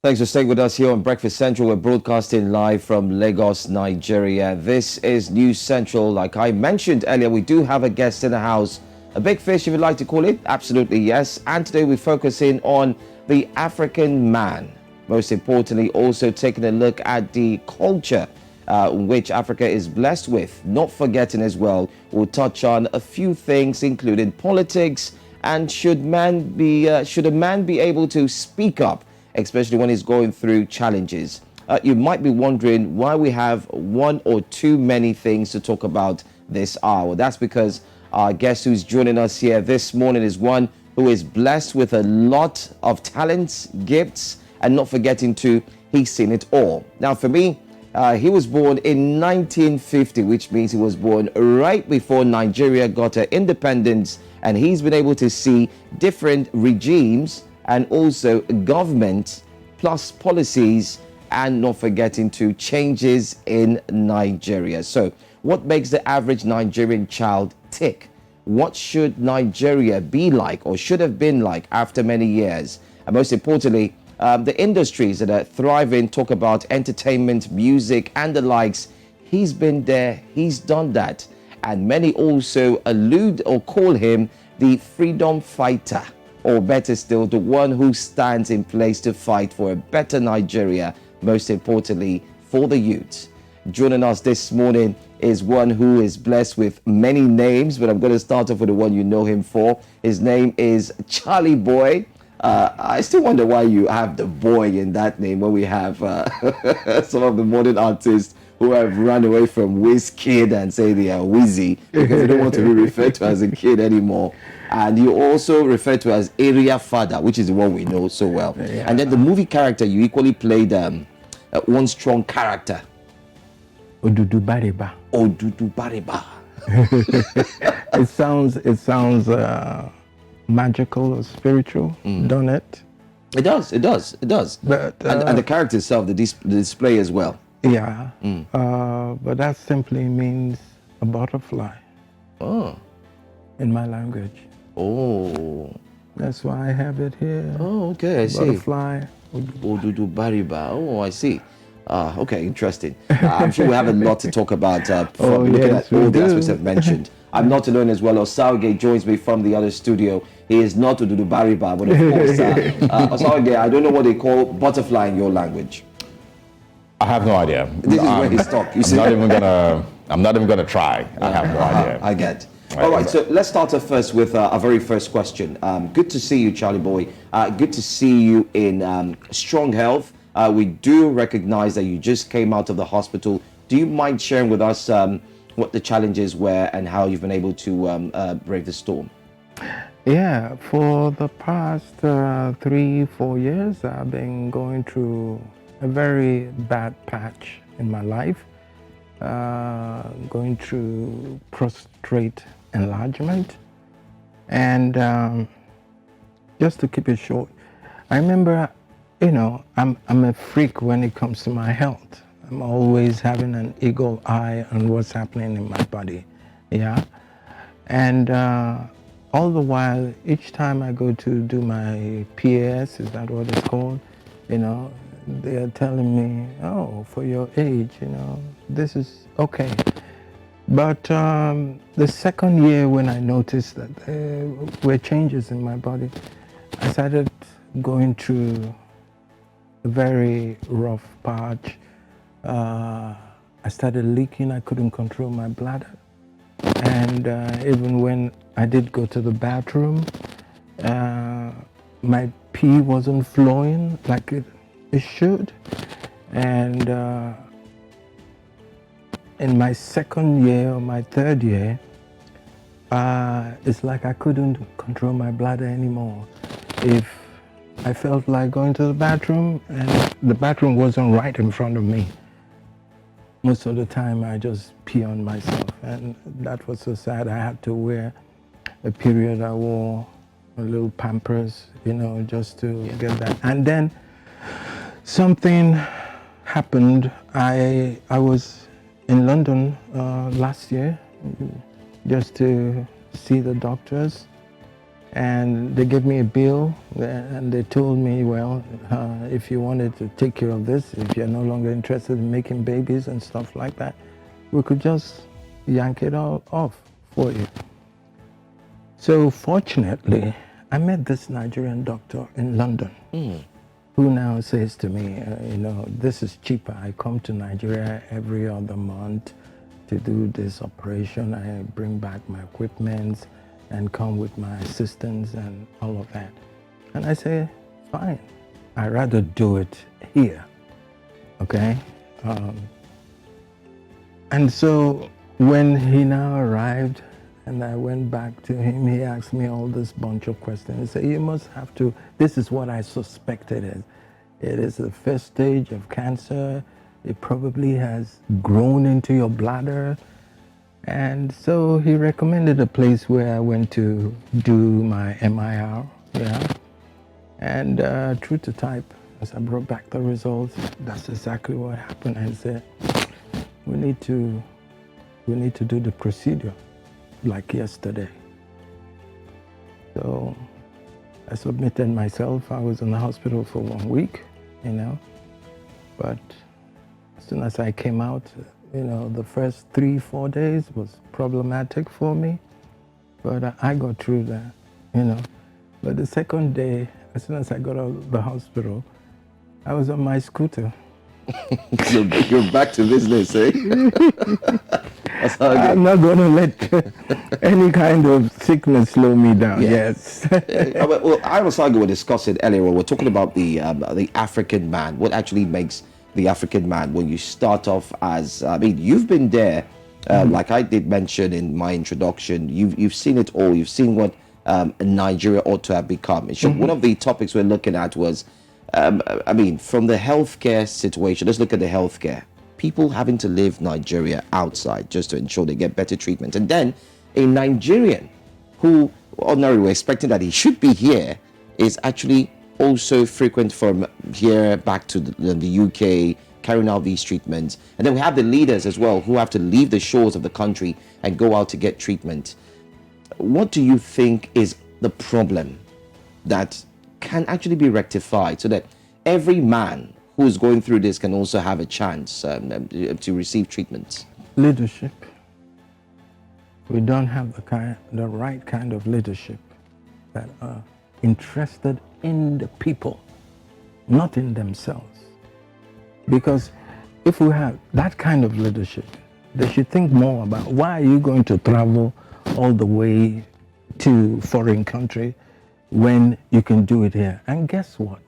Thanks for staying with us here on Breakfast Central. We're broadcasting live from Lagos, Nigeria. This is News Central. Like I mentioned earlier, we do have a guest in the house. A big fish, if you'd like to call it. Absolutely, yes. And today we're focusing on the African man. Most importantly, also taking a look at the culture which Africa is blessed with. Not forgetting as well, we'll touch on a few things, including politics and should a man be able to speak up, especially when he's going through challenges. You might be wondering why we have one or too many things to talk about this hour. That's because our guest who's joining us here this morning is one who is blessed with a lot of talents, gifts, and not forgetting to, he's seen it all. Now, for me, he was born in 1950, which means he was born right before Nigeria got her independence, and he's been able to see different regimes and also government plus policies, and not forgetting to changes in Nigeria. So what makes the average Nigerian child tick? What should Nigeria be like or should have been like after many years? And most importantly, the industries that are thriving, talk about entertainment, music, and the likes. He's been there, he's done that. And many also allude or call him the freedom fighter, or better still, the one who stands in place to fight for a better Nigeria, most importantly, for the youth. Joining us this morning is one who is blessed with many names, but I'm going to start off with the one you know him for. His name is Charly Boy. I still wonder why you have the boy in that name when we have some of the modern artists who have run away from Kid and say they are Wizzy because they don't want to be referred to as a kid anymore. And you also refer to as Area Father, which is the one we know so well. Yeah. And then the movie character, you equally played one strong character. Odudu Bariba. Odudu Bariba. It sounds magical or spiritual, don't it? It does. But and the character itself, the display as well. Yeah, but that simply means a butterfly. Oh. In my language. Oh. That's why I have it here. Oh, okay, I see. Butterfly. Odudu Bariba. Oh, I see. Okay, interesting. I'm sure we have a lot to talk about looking at all the aspects I've mentioned. I'm not alone as well. Osauge joins me from the other studio. He is not Odudu Bariba, but of course, Osauge, I don't know what they call butterfly in your language. I have no idea. This is where he's stuck. I'm not even gonna try. I have no idea. I get. All right, so let's start off first with our very first question. Good to see you, Charly Boy. Good to see you in strong health. We do recognize that you just came out of the hospital. Do you mind sharing with us what the challenges were and how you've been able to brave the storm? Yeah, for the past 3-4 years, I've been going through a very bad patch in my life, going through prostate enlargement. And just to keep it short, I remember, I'm a freak when it comes to my health. I'm always having an eagle eye on what's happening in my body, yeah? And all the while, each time I go to do my PAS, is that what it's called? They are telling me, oh, for your age, this is okay. But the second year when I noticed that there were changes in my body, I started going through a very rough patch. I started leaking. I couldn't control my bladder. And even when I did go to the bathroom, my pee wasn't flowing like it should. And in my second year or my third year, it's like I couldn't control my bladder anymore. If I felt like going to the bathroom and the bathroom wasn't right in front of me, most of the time I just pee on myself, and that was so sad. I had to wear a period. I wore a little Pampers, just to get that. And then something happened. I was in London last year just to see the doctors, And they gave me a bill, and they told me, well, if you wanted to take care of this, if you're no longer interested in making babies and stuff like that, we could just yank it all off for you. So fortunately, I met this Nigerian doctor in London who now says to me, this is cheaper. I come to Nigeria every other month to do this operation. I bring back my equipment and come with my assistants and all of that. And I say, fine, I'd rather do it here, okay? And so when he now arrived and I went back to him, he asked me all this bunch of questions. He said, you must have to, this is what I suspected it is. It is the first stage of cancer. It probably has grown into your bladder. And so he recommended a place where I went to do my MIR, And true to type, as I brought back the results, that's exactly what happened. I said, we need to do the procedure like yesterday. So I submitted myself. I was in the hospital for 1 week, But as soon as I came out, the first 3-4 days was problematic for me, but I got through that, But the second day, as soon as I got out of the hospital, I was on my scooter. So you're back to business, eh? I'm not going to let any kind of sickness slow me down. Yeah. Yes. Well, I was arguing, we discussed it earlier. We're talking about the African man. What actually makes the African man when you start off as? You've been there, like I did mention in my introduction. You've seen it all. You've seen what Nigeria ought to have become. One of the topics we're looking at was, from the healthcare situation. Let's look at the healthcare. People having to leave Nigeria outside just to ensure they get better treatment. And then a Nigerian who ordinarily we're expecting that he should be here is actually also frequent from here back to the UK, carrying out these treatments. And then we have the leaders as well who have to leave the shores of the country and go out to get treatment. What do you think is the problem that can actually be rectified so that every man who is going through this can also have a chance to receive treatment? Leadership. We don't have the right kind of leadership that are interested in the people, not in themselves. Because if we have that kind of leadership, they should think more about why are you going to travel all the way to foreign country when you can do it here. And guess what?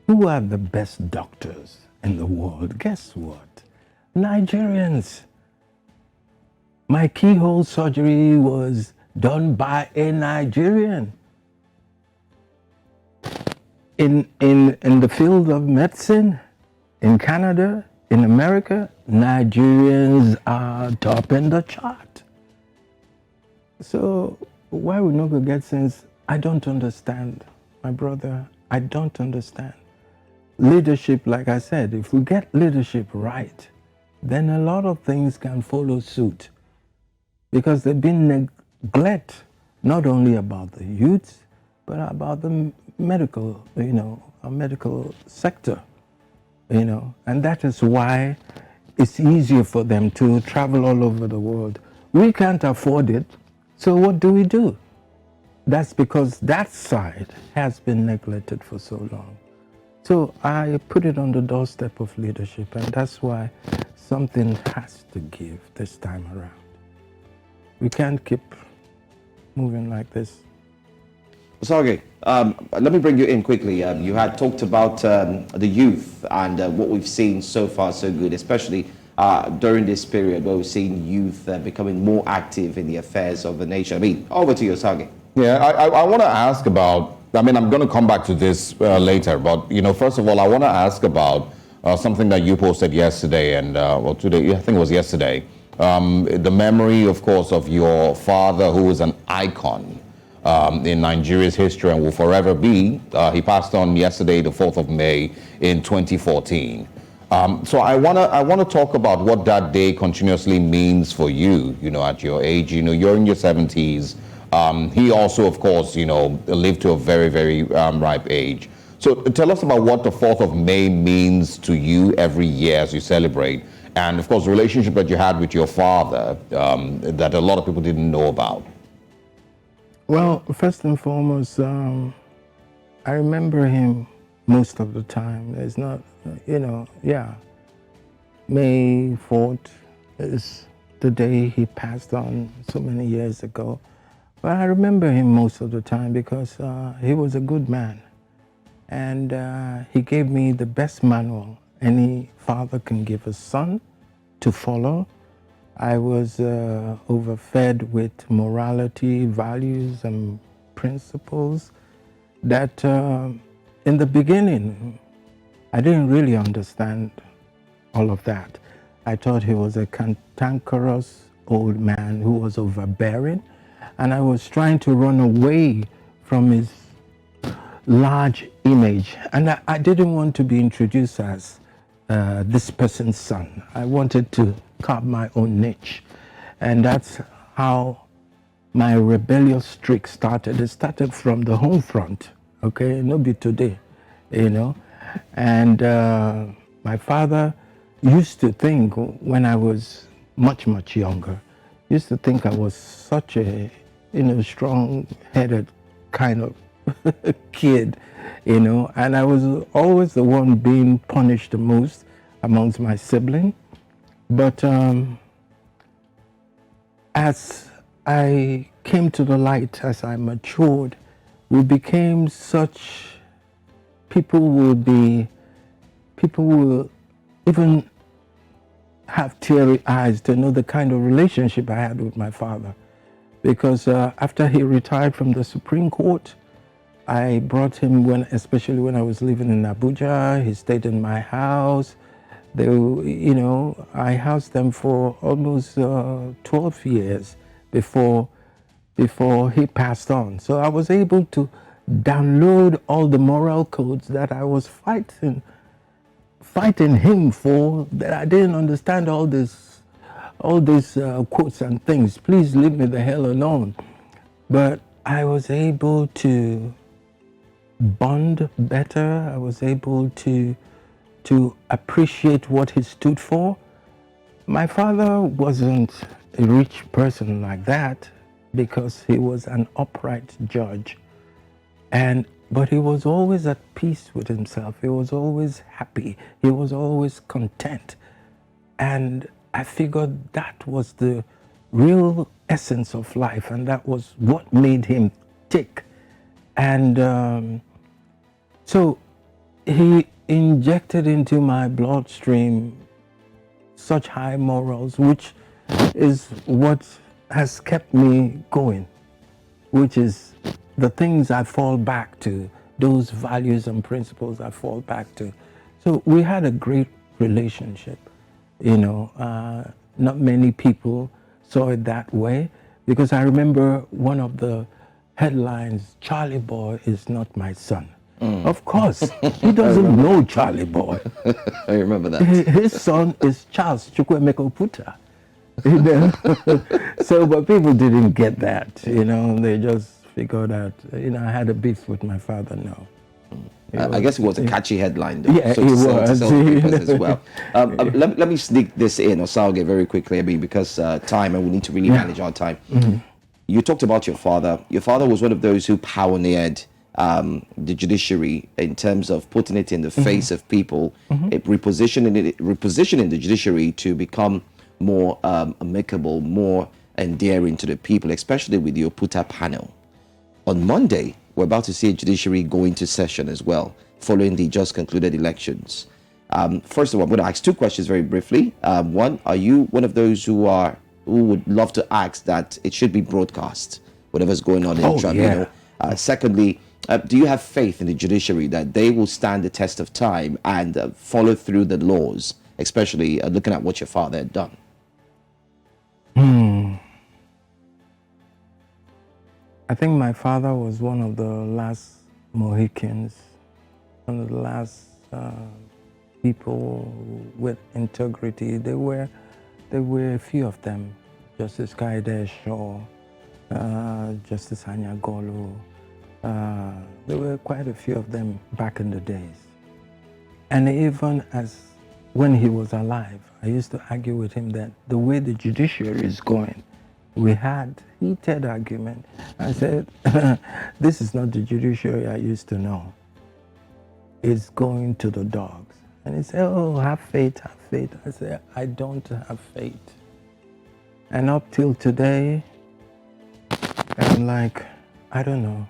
Who are the best doctors in the world? Guess what? Nigerians. My keyhole surgery was done by a Nigerian. In the field of medicine, in Canada, in America, Nigerians are top in the chart. So why we not go get sense? I don't understand, my brother. I don't understand. Leadership, like I said, if we get leadership right, then a lot of things can follow suit. Because they've been neglect, not only about the youths, but about the medical, our medical sector, and that is why it's easier for them to travel all over the world. We can't afford it, so what do? That's because that side has been neglected for so long. So I put it on the doorstep of leadership, and that's why something has to give this time around. We can't keep moving like this. Sorry, let me bring you in quickly. You had talked about the youth and what we've seen so far so good, especially during this period where we've seen youth becoming more active in the affairs of the nation. Over to you, Sage. Yeah, I want to ask about, I'm going to come back to this later, but, first of all, I want to ask about something that you posted yesterday and, today, I think it was yesterday. The memory, of course, of your father, who was an icon in Nigeria's history and will forever be. He passed on yesterday, the 4th of May in 2014. So I want to talk about what that day continuously means for you, at your age. You're in your 70s. He also, of course, lived to a very, very ripe age. So tell us about what the 4th of May means to you every year as you celebrate. And, of course, the relationship that you had with your father that a lot of people didn't know about. Well, first and foremost, I remember him most of the time. It's not, May 4th is the day he passed on so many years ago. But I remember him most of the time because he was a good man. And he gave me the best manual any father can give a son to follow. I was overfed with morality, values, and principles that in the beginning, I didn't really understand all of that. I thought he was a cantankerous old man who was overbearing, and I was trying to run away from his large image. And I didn't want to be introduced as this person's son. I wanted to carve my own niche. And that's how my rebellious streak started. It started from the home front, okay? No be today, And my father used to think when I was much, much younger, used to think I was such a, strong-headed kind of kid, and I was always the one being punished the most amongst my siblings. But as I came to the light, as I matured, we became such, people will even have teary eyes to know the kind of relationship I had with my father. Because after he retired from the Supreme Court, I brought him, especially when I was living in Abuja. He stayed in my house. I housed them for almost 12 years before he passed on. So I was able to download all the moral codes that I was fighting him for, that I didn't understand all these quotes and things. Please leave me the hell alone. But I was able to bond better. I was able to appreciate what he stood for. My father wasn't a rich person like that because he was an upright judge. But he was always at peace with himself. He was always happy. He was always content. And I figured that was the real essence of life, and that was what made him tick. And so he injected into my bloodstream such high morals, which is what has kept me going, which is the things I fall back to, those values and principles I fall back to. So we had a great relationship, not many people saw it that way, because I remember one of the headlines, "Charlie Boy is not my son." Of course, he doesn't know Charlie Boy. I remember that. His son is Charles Chukwuemeka Oputa. So, but people didn't get that, they just figured out, I had a beef with my father. No. I guess it was a catchy headline, though. Yeah, so it to sell was. papers as well. Let me sneak this in, Osalge, very quickly, because time, and we need to really manage our time. Mm-hmm. You talked about your father. Your father was one of those who pioneered the judiciary in terms of putting it in the face of people, repositioning the judiciary to become more amicable, more endearing to the people, especially with the Oputa panel. On Monday, we're about to see a judiciary go into session as well, following the just concluded elections. First of all, I'm going to ask two questions very briefly. One, are you one of those who would love to ask that it should be broadcast, whatever's going on in the tribunal? Yeah. Secondly, do you have faith in the judiciary that they will stand the test of time and follow through the laws, especially looking at what your father had done? I think my father was one of the last Mohicans, one of the last people with integrity. There were a few of them, Justice Kaide Shaw, Justice Anyagolo. There were quite a few of them back in the days. And even as when he was alive, I used to argue with him that the way the judiciary is going, we had heated argument. I said, this is not the judiciary I used to know. It's going to the dogs. And he said, oh, have faith, have faith. I said, I don't have faith. And up till today, I'm like, I don't know.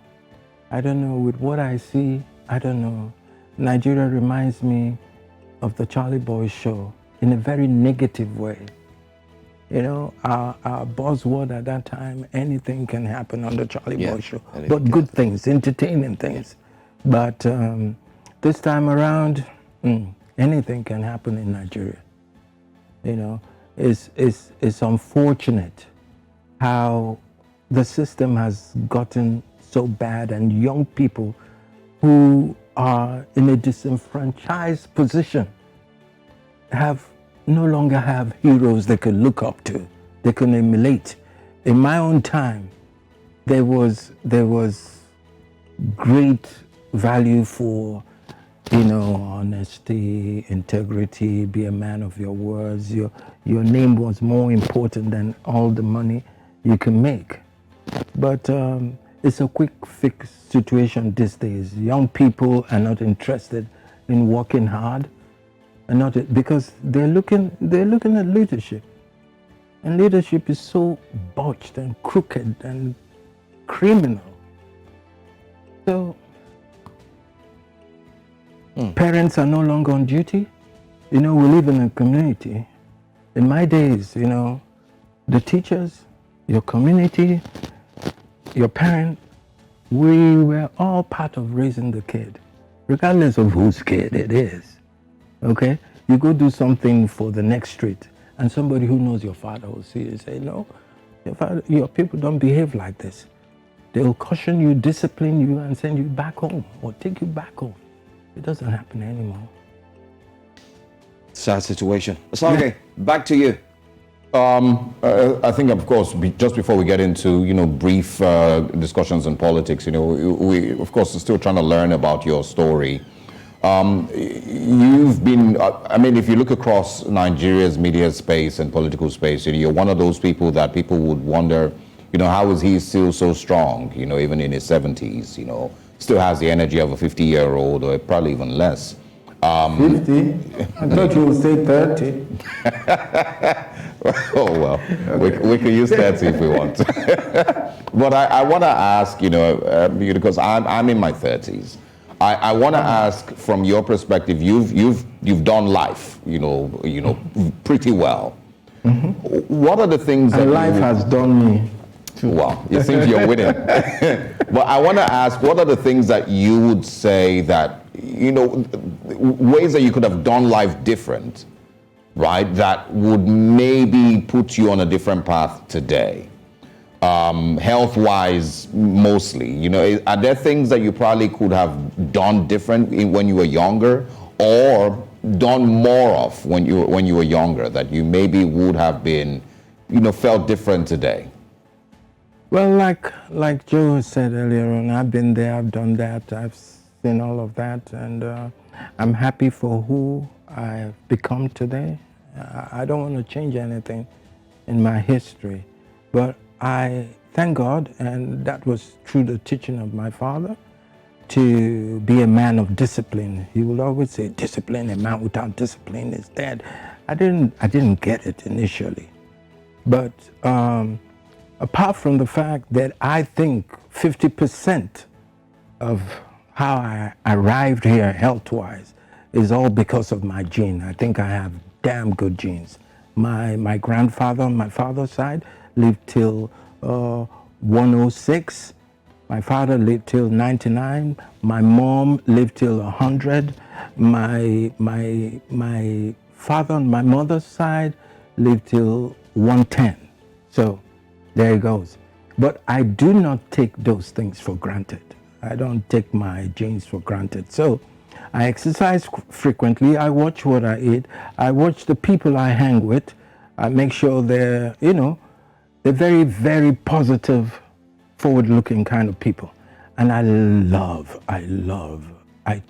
I don't know. With what I see, I don't know. Nigeria reminds me of the Charlie Boy show in a very negative way. You know, our buzzword at that time, anything can happen on the Charlie Boy show, but good things, entertaining things. But this time around, anything can happen in Nigeria. You know, it's unfortunate how the system has gotten so bad, and young people who are in a disenfranchised position no longer have heroes they can look up to, they can emulate. In my own time, there was great value for, you know, honesty, integrity, be a man of your words. Your name was more important than all the money you can make. But it's a quick fix situation these days. Young people are not interested in working hard, and not because they're looking at leadership, and leadership is so botched and crooked and criminal. So parents are no longer on duty. You know, we live in a community. In my days, you know, the teachers, your community, your parent, we were all part of raising the kid, regardless of whose kid it is. Okay? You go do something for the next street, and somebody who knows your father will see you and say, no, your people don't behave like this. They'll caution you, discipline you, and send you back home or take you back home. It doesn't happen anymore. Sad situation. Asage, back to you. I think, of course, just before we get into, you know, brief discussions on politics, you know, we of course are still trying to learn about your story. You've been, I mean, if you look across Nigeria's media space and political space, you know, you're one of those people that people would wonder, you know, how is he still so strong, you know, even in his 70s, you know, still has the energy of a 50-year-old or probably even less. 50? I thought you would say 30. Oh, well, we can use 30 if we want. But I want to ask, you know, because I'm in my 30s. I want to ask, from your perspective, you've done life, you know, pretty well. Mm-hmm. What are the things that life has done me too? Well, it seems you're winning. But I want to ask, what are the things that you would say that, you know, ways that you could have done life different, right, that would maybe put you on a different path today? Health-wise, mostly, you know, are there things that you probably could have done different when you were younger, or done more of when you were younger, that you maybe would have been, you know, felt different today? Well, like Joe said earlier on, I've been there, I've done that, I've seen all of that, and I'm happy for who I've become today. I don't want to change anything in my history, but I thank God, and that was through the teaching of my father, to be a man of discipline. He would always say, discipline, a man without discipline is dead. I didn't get it initially. But apart from the fact that I think 50% of how I arrived here health-wise is all because of my gene. I think I have damn good genes. My grandfather on my father's side lived till 106. My father lived till 99. My mom lived till 100. My father on my mother's side lived till 110. So there it goes. But I do not take those things for granted. I don't take my genes for granted. So I exercise frequently. I watch what I eat. I watch the people I hang with. I make sure they're, you know, they're very, very positive forward-looking kind of people. And I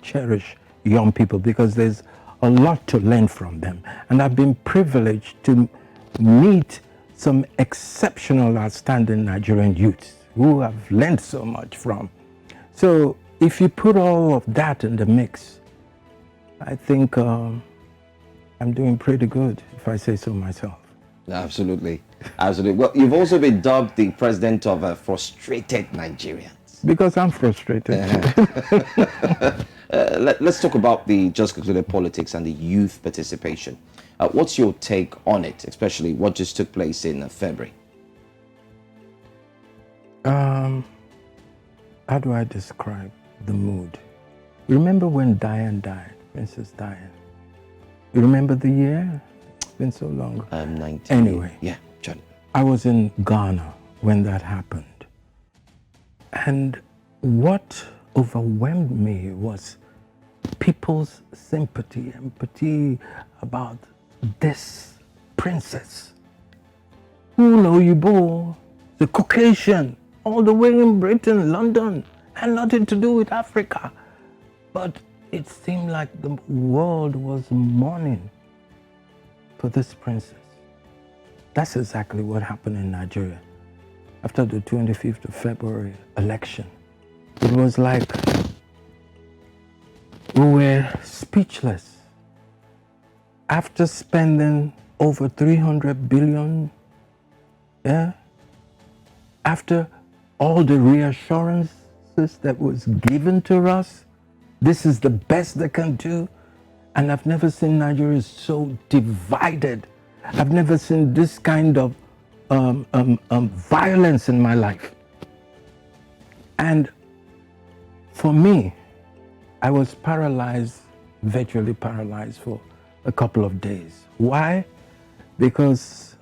cherish young people because there's a lot to learn from them. And I've been privileged to meet some exceptional, outstanding Nigerian youths who I've learned so much from. So if you put all of that in the mix, I think I'm doing pretty good, if I say so myself. Absolutely. Absolutely. Well, you've also been dubbed the president of frustrated Nigerians. Because I'm frustrated. Let's talk about the just concluded politics and the youth participation. What's your take on it, especially what just took place in February? How do I describe the mood? Remember when Diane died, Princess Diane? You remember the year? It's been so long. 19. Anyway. Yeah, Charly. I was in Ghana when that happened. And what overwhelmed me was people's sympathy, empathy about this princess. Uloyibo, the Caucasian, all the way in Britain, London, had nothing to do with Africa. But it seemed like the world was mourning for this princess. That's exactly what happened in Nigeria. After the 25th of February election, it was like we were speechless. After spending over 300 billion, after all the reassurances that was given to us, this is the best they can do. And I've never seen Nigeria so divided. I've never seen this kind of violence in my life. And for me, I was paralyzed, virtually paralyzed for a couple of days. Why? Because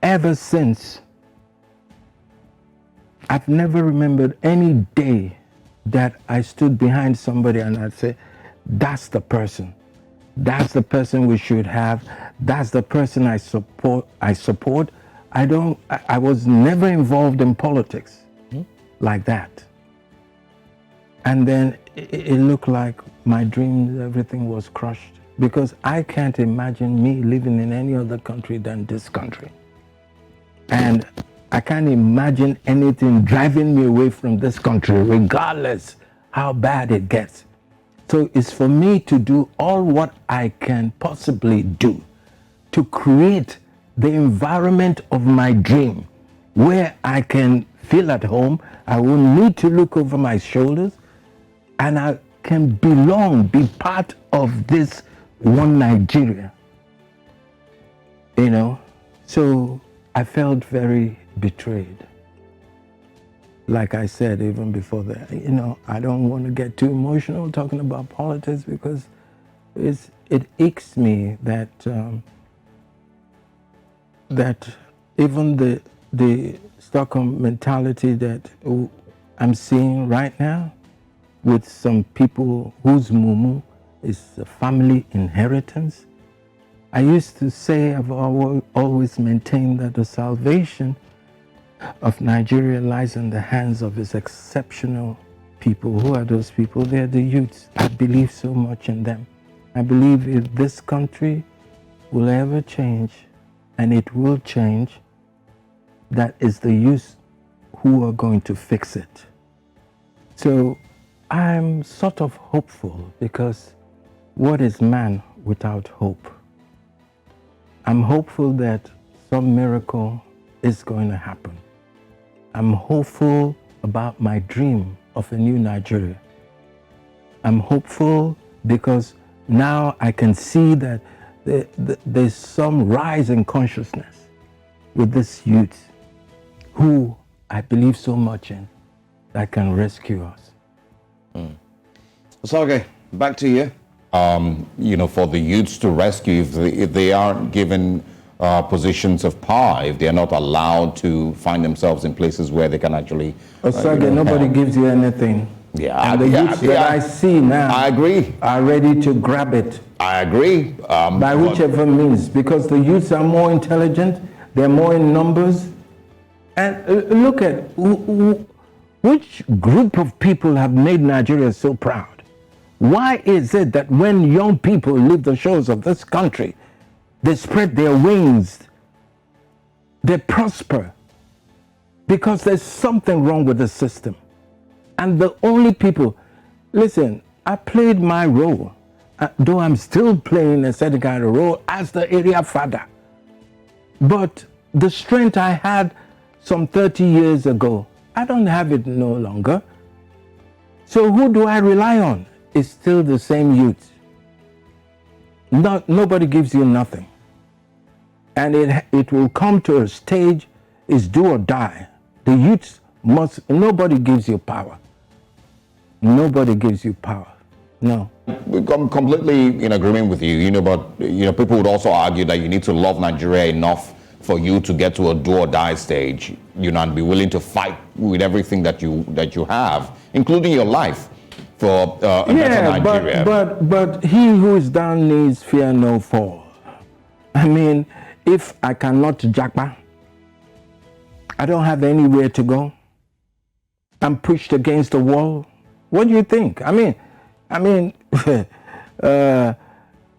ever since, I've never remembered any day that I stood behind somebody and I'd say, that's the person. That's the person we should have. That's the person I support. I was never involved in politics like that. And then it looked like my dreams, everything was crushed, because I can't imagine me living in any other country than this country. And I can't imagine anything driving me away from this country, regardless how bad it gets. So it's for me to do all what I can possibly do to create the environment of my dream where I can feel at home. I won't need to look over my shoulders, and I can be part of this one Nigeria. So I felt very betrayed. Like I said, even before that, I don't want to get too emotional talking about politics, because it aches me that that even the Stockholm mentality that I'm seeing right now with some people whose mumu is a family inheritance. I used to say, I've always maintained that the salvation of Nigeria lies in the hands of its exceptional people. Who are those people? They're the youths. I believe so much in them. I believe if this country will ever change, and it will change, that is the youth who are going to fix it. So I'm sort of hopeful, because what is man without hope? I'm hopeful that some miracle is going to happen. I'm hopeful about my dream of a new Nigeria. I'm hopeful because now I can see that there's some rise in consciousness with this youth who I believe so much in, that can rescue us. So, okay, back to you. For the youths to rescue, if they aren't given positions of power, if they're not allowed to find themselves in places where they can actually... Osage, nobody gives you anything. Yeah, and the youths that I see now, I agree, are ready to grab it. I agree. By whichever means, because the youths are more intelligent, they're more in numbers, And look at which group of people have made Nigeria so proud? Why is it that when young people leave the shores of this country, they spread their wings, they prosper? Because there's something wrong with the system. And the only people, listen, I played my role, though I'm still playing a certain kind of role as the area father. But the strength I had some 30 years ago, I don't have it no longer. So who do I rely on? It's still the same youth. Nobody gives you nothing. And it will come to a stage, it's do or die. The youth must, nobody gives you power. Nobody gives you power. No. I'm completely in agreement with you, but people would also argue that you need to love Nigeria enough for you to get to a do or die stage, and be willing to fight with everything that you have, including your life, for a better Nigeria. But he who is down needs fear no fall. I mean, if I cannot japa, I don't have anywhere to go, I'm pushed against the wall. What do you think? I mean,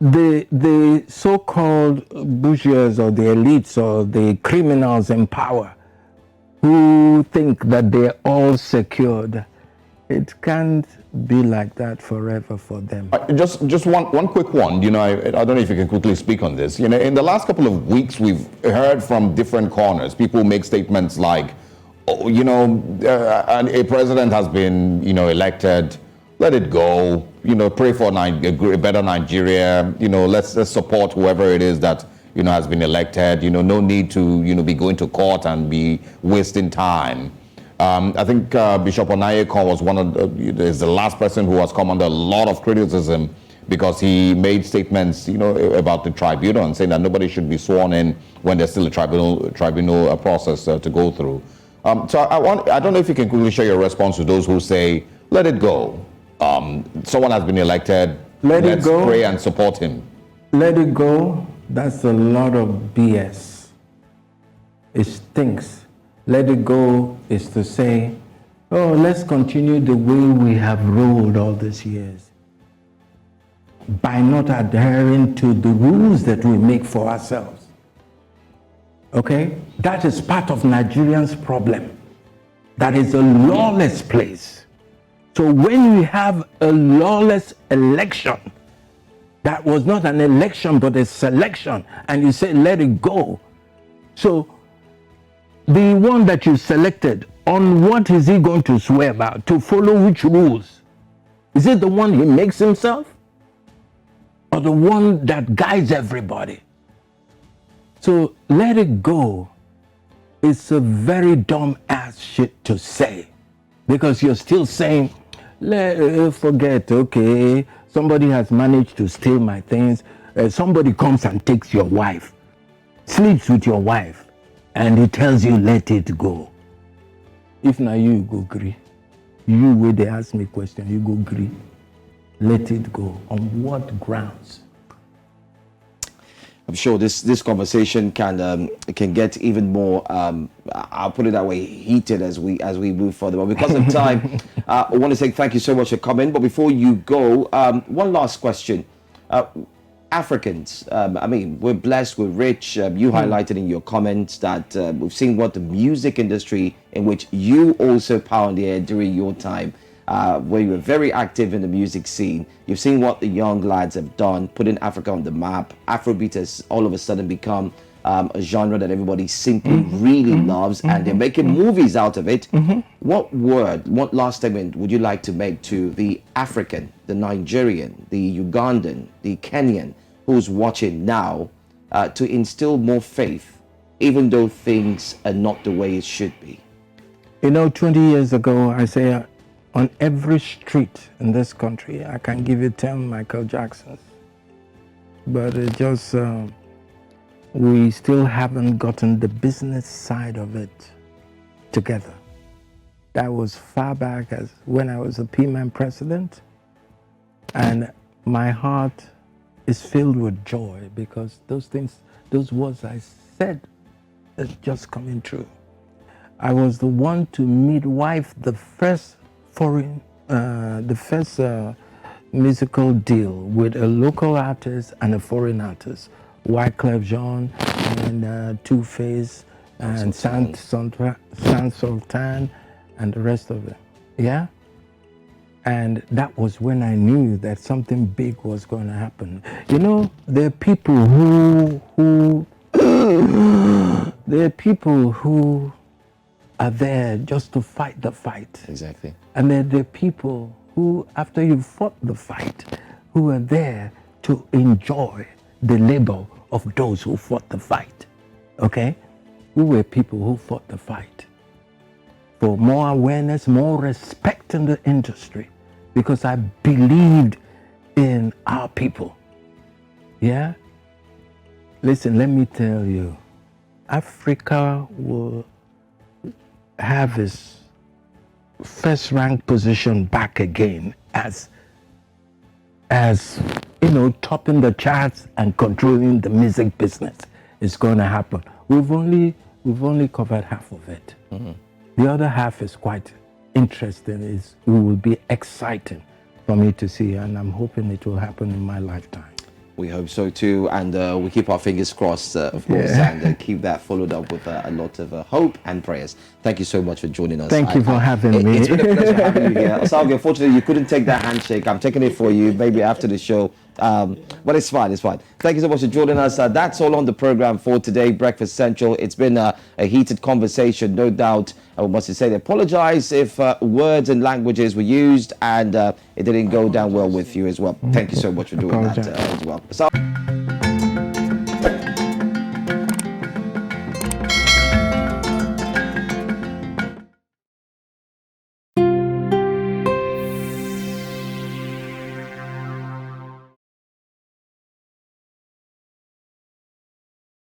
the so-called bourgeois or the elites or the criminals in power who think that they're all secured, it can't be like that forever for them. Just one quick one. I don't know if you can quickly speak on this. In the last couple of weeks, we've heard from different corners, people make statements like, a president has been, elected, let it go, pray for a better Nigeria, let's support whoever it is that, has been elected, no need to, be going to court and be wasting time. I think Bishop Onayekon was is the last person who has come under a lot of criticism because he made statements, about the tribunal and saying that nobody should be sworn in when there's still a tribunal process to go through. So I don't know if you can quickly share your response to those who say, let it go. Someone has been elected, let's pray and support him. Let it go, that's a lot of BS. It stinks. Let it go is to say, oh, let's continue the way we have ruled all these years by not adhering to the rules that we make for ourselves. Okay? That is part of Nigerians' problem. That is a lawless place. So when we have a lawless election, that was not an election but a selection, and you say let it go. So the one that you selected, on what is he going to swear about? To follow which rules? Is it the one he makes himself? Or the one that guides everybody? So let it go. It's a very dumb ass shit to say. Because you're still saying, forget, okay, somebody has managed to steal my things. Somebody comes and takes your wife, sleeps with your wife, and he tells you, let it go. If now you go agree, you where they ask me question, you go agree. Let it go. On what grounds? I'm sure this conversation can get even more, I'll put it that way, heated as we move further. But because of time, I want to say thank you so much for coming. But before you go, one last question. Africans, we're blessed, we're rich. You highlighted in your comments that we've seen what the music industry in which you also pioneered during your time, where you were very active in the music scene. You've seen what the young lads have done, putting Africa on the map. Afrobeat has all of a sudden become a genre that everybody simply really loves, and they're making movies out of it. What last statement would you like to make to the African, the Nigerian, the Ugandan, the Kenyan, who's watching now, to instill more faith, even though things are not the way it should be? 20 years ago, I say, on every street in this country, I can give you 10 Michael Jacksons. But it just, we still haven't gotten the business side of it together. That was far back as when I was a P-Man president. And my heart is filled with joy because those things, those words I said, are just coming true. I was the one to midwife the first musical deal with a local artist and a foreign artist, Wyclef Jean and Two-Face and San Sultan and the rest of it. Yeah? And that was when I knew that something big was going to happen. You know, there are people who are there just to fight the fight. Exactly. And then there are people who, after you fought the fight, who are there to enjoy the labor of those who fought the fight. Okay? We were people who fought the fight for more awareness, more respect in the industry, because I believed in our people. Yeah? Listen, let me tell you, Africa will have its first rank position back again as you know, topping the charts and controlling the music business is going to happen. We've only covered half of it. Mm-hmm. The other half is quite interesting. It will be exciting for me to see, and I'm hoping it will happen in my lifetime. We hope so too, and we keep our fingers crossed, of course, and keep that followed up with a lot of hope and prayers. Thank you so much for joining us. Thank you for having me. It's been a pleasure having you here. Salvi, unfortunately, you couldn't take that handshake. I'm taking it for you, maybe after the show. But it's fine, it's fine. Thank you so much for joining us. That's all on the program for today, Breakfast Central. It's been a heated conversation, no doubt. I must say, apologize if words and languages were used and it didn't go down well with you as well. Thank you so much for doing that as well. So